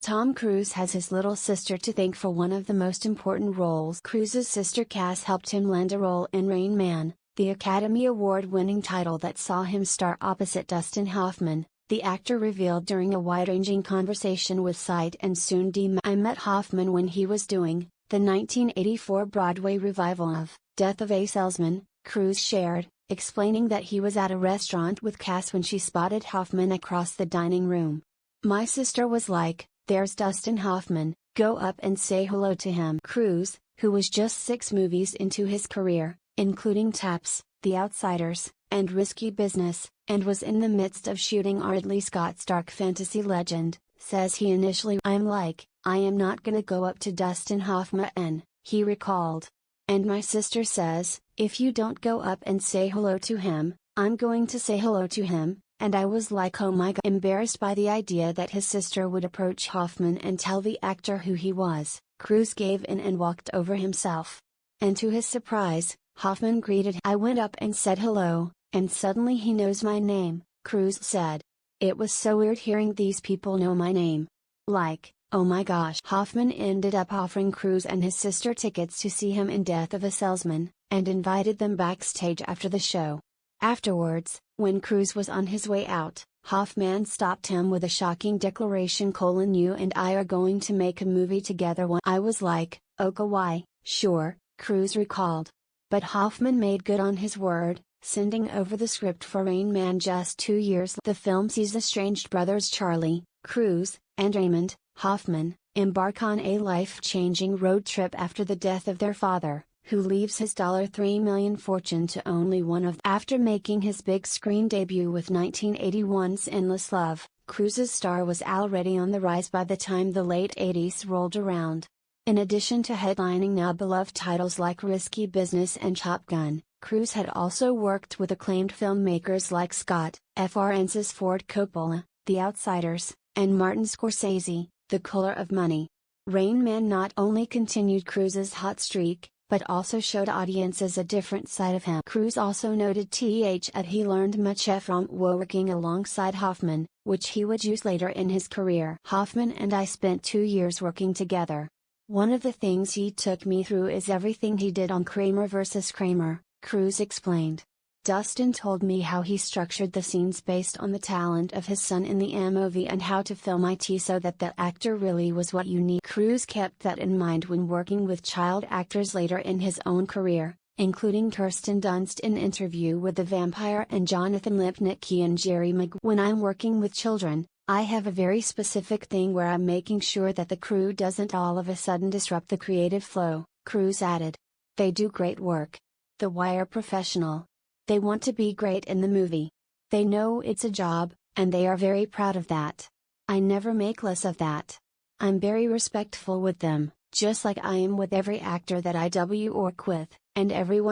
Tom Cruise has his little sister to thank for one of the most important roles. Cruise's sister Cass helped him land a role in Rain Man, the Academy Award-winning title that saw him star opposite Dustin Hoffman, the actor revealed during a wide-ranging conversation with Sight and Soon D. I met Hoffman when he was doing the 1984 Broadway revival of Death of a Salesman, Cruise shared, explaining that he was at a restaurant with Cass when she spotted Hoffman across the dining room. My sister was like, "There's Dustin Hoffman, go up and say hello to him." Cruise, who was just 6 movies into his career, including Taps, The Outsiders, and Risky Business, and was in the midst of shooting Ridley Scott's dark fantasy Legend, says he initially "I'm like, I am not gonna go up to Dustin Hoffman," he recalled. "And my sister says, if you don't go up and say hello to him, I'm going to say hello to him," and I was like oh my god, embarrassed by the idea that his sister would approach Hoffman and tell the actor who he was. Cruise gave in and walked over himself. And to his surprise, Hoffman greeted him. "I went up and said hello, and suddenly he knows my name," Cruise said. "It was so weird hearing these people know my name. Like, oh my gosh." Hoffman ended up offering Cruise and his sister tickets to see him in Death of a Salesman, and invited them backstage after the show. Afterwards, when Cruise was on his way out, Hoffman stopped him with a shocking declaration: "You and I are going to make a movie together." I was like, "Okay, why, sure," Cruise recalled. But Hoffman made good on his word, sending over the script for Rain Man just 2 years later. The film sees estranged brothers Charlie, Cruise, and Raymond, Hoffman, embark on a life-changing road trip after the death of their father, who leaves his $3 million fortune to only one of them. After making his big screen debut with 1981's Endless Love, Cruise's star was already on the rise by the time the late 80s rolled around. In addition to headlining now-beloved titles like Risky Business and Top Gun, Cruise had also worked with acclaimed filmmakers like Scott, Francis Ford Coppola, The Outsiders, and Martin Scorsese, The Color of Money. Rain Man not only continued Cruise's hot streak, but also showed audiences a different side of him. Cruise also noted that he learned much from working alongside Hoffman, which he would use later in his career. "Hoffman and I spent 2 years working together. One of the things he took me through is everything he did on Kramer vs. Kramer," Cruise explained. "Dustin told me how he structured the scenes based on the talent of his son in the movie and how to film it so that the actor really was what you need." Cruise kept that in mind when working with child actors later in his own career, including Kirsten Dunst in Interview with the Vampire and Jonathan Lipnicki and Jerry Maguire. "When I'm working with children, I have a very specific thing where I'm making sure that the crew doesn't all of a sudden disrupt the creative flow," Cruise added. "They do great work. The Wire professional. They want to be great in the movie. They know it's a job, and they are very proud of that. I never make less of that. I'm very respectful with them, just like I am with every actor that I work with, and everyone